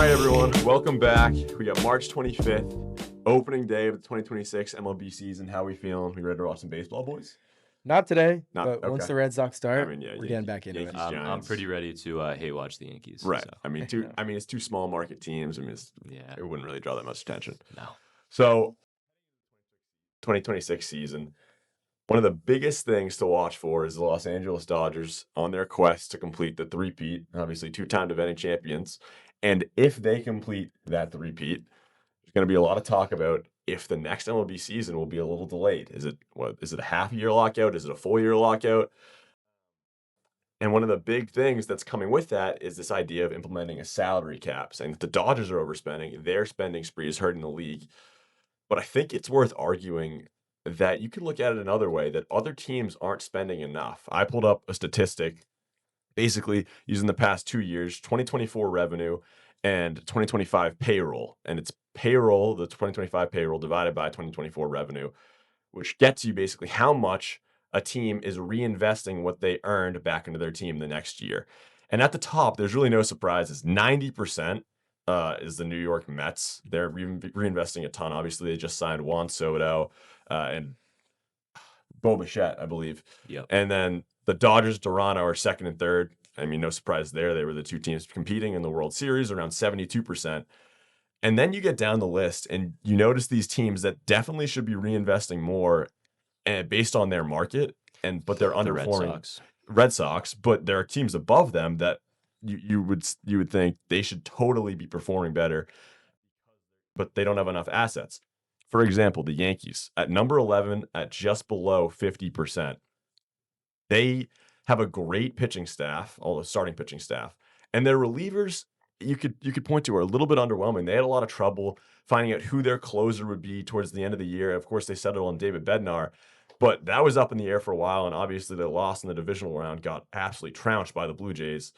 right, everyone. Welcome back. We got March 25th, opening day of the 2026 MLB season. How we feeling? We ready to watch some baseball, boys? Not today, Not- but once okay. the Red Sox start, I mean, yeah, we're getting back into Yankees, it. Giants. I'm pretty ready to hate watch the Yankees. Right. So. I mean, it's two small market teams. I mean, Yeah. it wouldn't really draw that much attention. No. So, 2026 season. One of the biggest things to watch for is the Los Angeles Dodgers on their quest to complete the three-peat, obviously two-time defending champions. And if they complete that three-peat, there's going to be a lot of talk about if the next MLB season will be a little delayed. Is it a half-year lockout? Is it a full-year lockout? And one of the big things that's coming with that is this idea of implementing a salary cap, saying that the Dodgers are overspending, their spending spree is hurting the league. But I think it's worth arguing that you can look at it another way, that other teams aren't spending enough. I pulled up a statistic basically using the past 2 years, 2024 revenue and 2025 payroll. And it's payroll, the 2025 payroll divided by 2024 revenue, which gets you basically how much a team is reinvesting what they earned back into their team the next year. And at the top, there's really no surprises. 90% is the New York Mets. They're reinvesting a ton. Obviously, they just signed Juan Soto and Bo Bichette, I believe. Yep. And then the Dodgers, Toronto are second and third. I mean, no surprise there. They were the two teams competing in the World Series, around 72%. And then you get down the list and you notice these teams that definitely should be reinvesting more based on their market, but they're underperforming. Red Sox, but there are teams above them that you would think they should totally be performing better, but they don't have enough assets. For example, the Yankees at number 11 at just below 50%. They have a great pitching staff, all the starting pitching staff, and their relievers you could point to are a little bit underwhelming. They had a lot of trouble finding out who their closer would be towards the end of the year. Of course, they settled on David Bednar, but that was up in the air for a while, and obviously they lost in the divisional round, got absolutely trounced by the Blue Jays.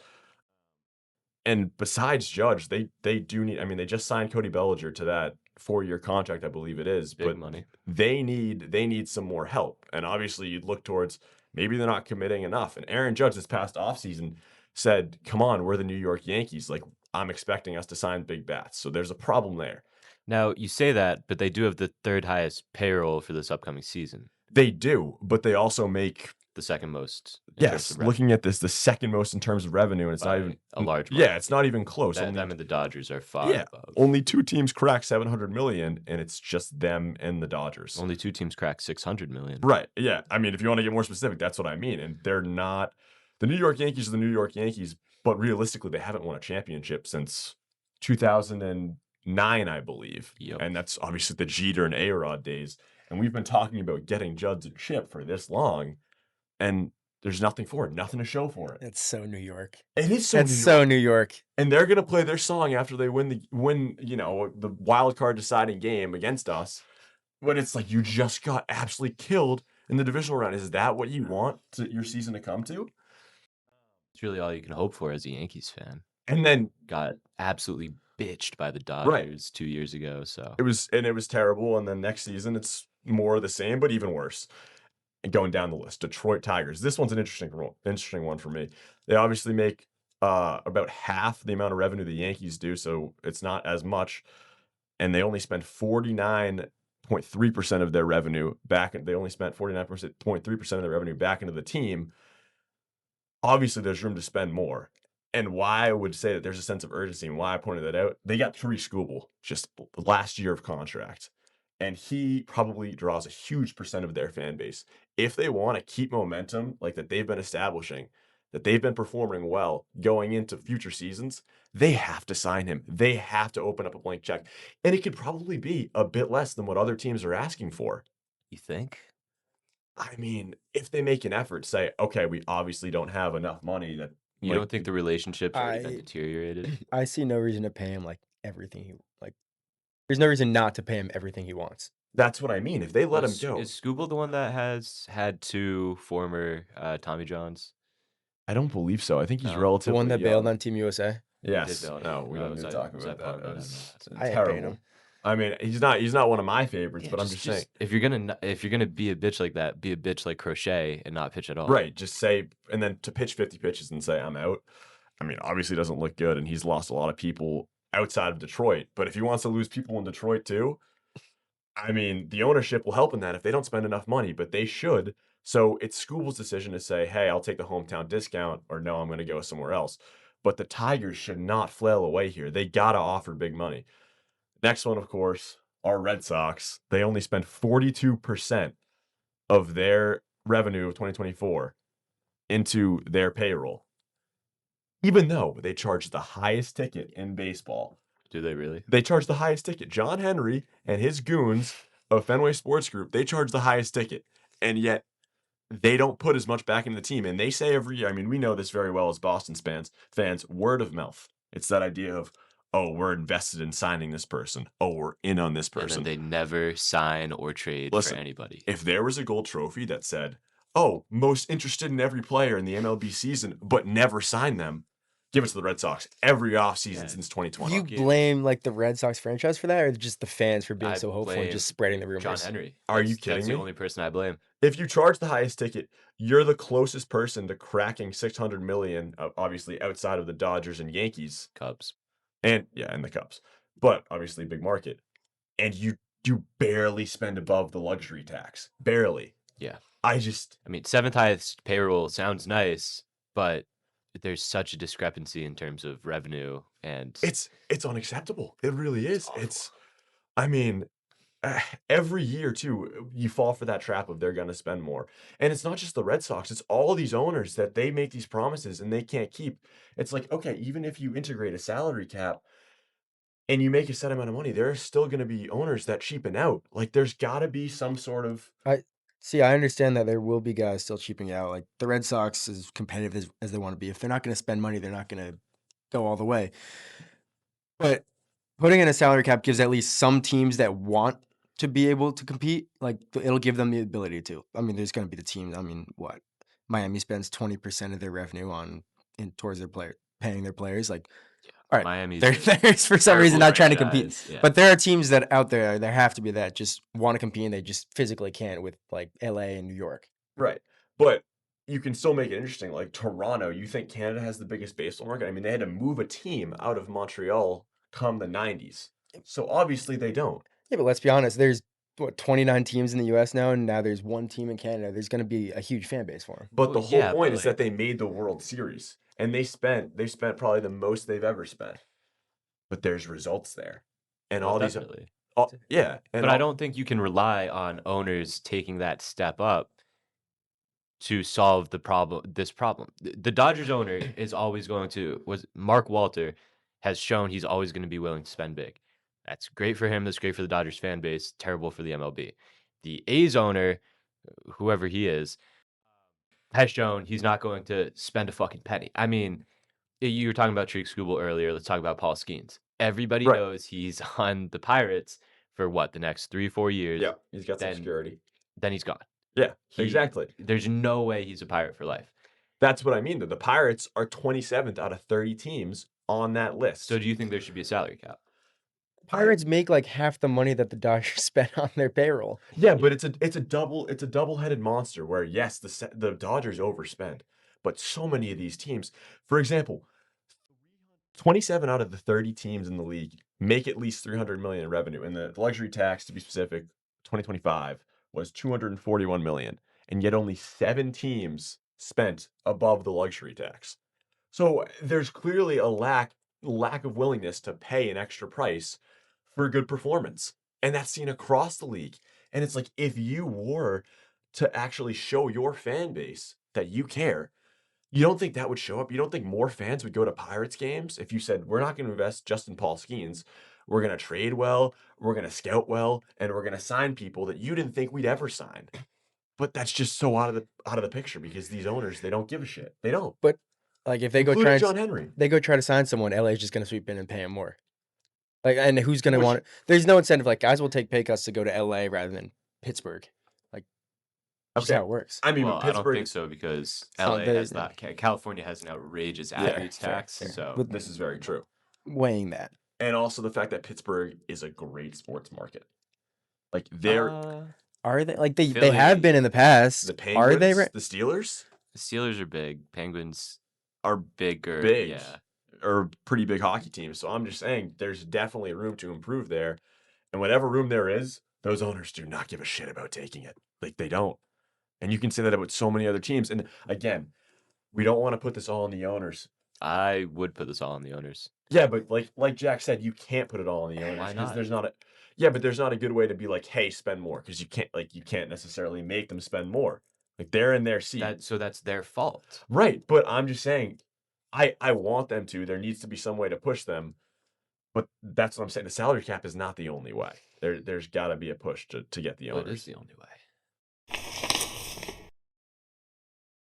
And besides Judge, they do need. I mean, they just signed Cody Bellinger to that 4-year contract, I believe it is. Big but money. They need some more help, and obviously you'd look towards maybe they're not committing enough. And Aaron Judge this past offseason said, "Come on, we're the New York Yankees. Like I'm expecting us to sign big bats." So there's a problem there. Now, you say that, but they do have the third highest payroll for this upcoming season. They do, but they also make the second most. Yes, looking at this, the second most in terms of revenue, and it's not even a large market. Yeah, it's not even close. Them and the Dodgers are far above. Only two teams crack 700 million, and it's just them and the Dodgers. Only two teams crack 600 million. Right. Yeah. I mean, if you want to get more specific, that's what I mean. And they're not. The New York Yankees are the New York Yankees, but realistically, they haven't won a championship since 2009, I believe. Yep. And that's obviously the Jeter and A-Rod days. And we've been talking about getting Judge and Chip for this long, and there's nothing for it, nothing to show for it. It's so New York. It is so. It's so New York. And they're gonna play their song after they win the wild card deciding game against us. When it's like you just got absolutely killed in the divisional round. Is that what you want your season to come to? It's really all you can hope for as a Yankees fan. And then got absolutely bitched by the Dodgers 2 years ago. So it was terrible. And then next season it's more of the same, but even worse. And going down the list, Detroit Tigers. This one's an interesting one for me. They obviously make about half the amount of revenue the Yankees do, so it's not as much. And they only spend 49.3% of their revenue back. They only spent 49.3% of their revenue back into the team. Obviously, there's room to spend more. And why I would say that there's a sense of urgency and why I pointed that out, they got Tariq Skubal just last year of contract. And he probably draws a huge percent of their fan base. If they want to keep momentum like that they've been establishing, that they've been performing well going into future seasons, they have to sign him. They have to open up a blank check. And it could probably be a bit less than what other teams are asking for. You think? I mean, if they make an effort, say, okay, we obviously don't have enough money that you don't think the relationship's already been deteriorated? I see no reason to pay him like everything he there's no reason not to pay him everything he wants. That's what I mean. If they let him go. Is Skubal the one that has had two former Tommy Johns? I don't believe so. I think he's relatively the one that young. bailed on Team USA. Yes. No, we don't need to talk about that. That's I terrible. Him. I mean, he's not one of my favorites, but I'm just saying. If you're gonna be a bitch like that, be a bitch like Crochet and not pitch at all. Right. Just say, and then to pitch 50 pitches and say I'm out. I mean, obviously it doesn't look good, and he's lost a lot of people outside of Detroit. But if he wants to lose people in Detroit too, I mean, the ownership will help in that if they don't spend enough money, but they should. So it's Scooble's decision to say, hey, I'll take the hometown discount, or no, I'm going to go somewhere else. But the Tigers should not flail away here. They got to offer big money. Next one, of course, are Red Sox. They only spent 42% of their revenue of 2024 into their payroll, even though they charge the highest ticket in baseball. Do they really? They charge the highest ticket. John Henry and his goons of Fenway Sports Group, they charge the highest ticket. And yet they don't put as much back into the team. And they say every year, I mean, we know this very well as Boston fans, word of mouth. It's that idea of, oh, we're invested in signing this person. Oh, we're in on this person. And then they never sign or trade for anybody. If there was a gold trophy that said, oh, most interested in every player in the MLB season, but never sign them, give it to the Red Sox every offseason since 2020. You blame like the Red Sox franchise for that, or just the fans for being so hopeful and just spreading the rumors? John Henry. Are you kidding That's me? the only person I blame. If you charge the highest ticket, you're the closest person to cracking 600 million, obviously outside of the Dodgers and Yankees, Cubs, and the Cubs, but obviously big market, and you barely spend above the luxury tax, barely. Yeah. I mean, 7th highest payroll sounds nice, but there's such a discrepancy in terms of revenue, and it's unacceptable. It really is. I mean, every year too, you fall for that trap of they're going to spend more. And it's not just the Red Sox, it's all these owners that they make these promises and they can't keep. It's like, okay, even if you integrate a salary cap and you make a set amount of money, there are still going to be owners that cheapen out. Like there's got to be some sort of I understand that there will be guys still cheaping out. Like the Red Sox, as competitive as they want to be, if they're not going to spend money, they're not going to go all the way. But putting in a salary cap gives at least some teams that want to be able to compete, like it'll give them the ability to. I mean, there's going to be the teams. I mean, what Miami spends 20% of their revenue towards their paying their players. Like, all right, Miami's they're for some reason not trying to compete. Yeah. But there are teams that out there have to be that just want to compete and they just physically can't, with like LA and New York. Right. But you can still make it interesting. Like Toronto, you think Canada has the biggest baseball market? I mean, they had to move a team out of Montreal come the 90s. So obviously they don't. Yeah, but let's be honest. There's 29 teams in the U.S. now, and now there's one team in Canada. There's going to be a huge fan base for them. But the whole point is that they made the World Series, and they spent probably the most they've ever spent. But there's results there, and all definitely. these, yeah. But I don't think you can rely on owners taking that step up to solve this problem. The Dodgers owner is always going to, Mark Walter has shown he's always going to be willing to spend big. That's great for him. That's great for the Dodgers fan base. Terrible for the MLB. The A's owner, whoever he is, has shown he's not going to spend a fucking penny. I mean, you were talking about Treek Skubal earlier. Let's talk about Paul Skeens. Everybody knows he's on the Pirates for what, the next 3-4 years. Yeah, he's got some security. Then he's gone. Yeah, exactly. There's no way he's a Pirate for life. That's what I mean, though. The Pirates are 27th out of 30 teams on that list. So do you think there should be a salary cap? Pirates make like half the money that the Dodgers spend on their payroll. Yeah, but it's a double-headed monster where yes, the Dodgers overspend, but so many of these teams, for example, 27 out of the 30 teams in the league make at least 300 million in revenue, and the luxury tax, to be specific, 2025 was 241 million, and yet only 7 teams spent above the luxury tax. So there's clearly a lack of willingness to pay an extra price for a good performance. And that's seen across the league. And it's like, if you were to actually show your fan base that you care, you don't think that would show up? You don't think more fans would go to Pirates games if you said, we're not going to invest just in Paul Skeens. We're going to trade well, we're going to scout well, and we're going to sign people that you didn't think we'd ever sign. But that's just so out of the picture because these owners, they don't give a shit. They don't. But like if they go Including try John Henry. they go try to sign someone, LA is just going to sweep in and pay him more. Like, and who's going to want it? There's no incentive. Like, guys will take pay cuts to go to LA rather than Pittsburgh. Like, that's how it works. I mean, well, Pittsburgh, I don't think so because LA has that. California has an outrageous athletes tax. fair. So But this is very true. weighing that. And also the fact that Pittsburgh is a great sports market. Like they're are they like they Philly, have been in the past? The Penguins, Are they? the Steelers? The Steelers are big. Penguins are bigger. big. Yeah. are pretty big hockey teams. So I'm just saying there's definitely room to improve there. And whatever room there is, those owners do not give a shit about taking it. Like they don't. And you can say that about so many other teams. And again, we don't want to put this all on the owners. I would put this all on the owners. Yeah, but like Jack said, you can't put it all on the owners Why because not? there's not a yeah, but there's not a good way to be like, hey, spend more because you can't necessarily make them spend more. Like they're in their seat. So that's their fault. Right. But I'm just saying, I want them to. There needs to be some way to push them. But that's what I'm saying. The salary cap is not the only way. There's got to be a push to get the What owners. is the only way?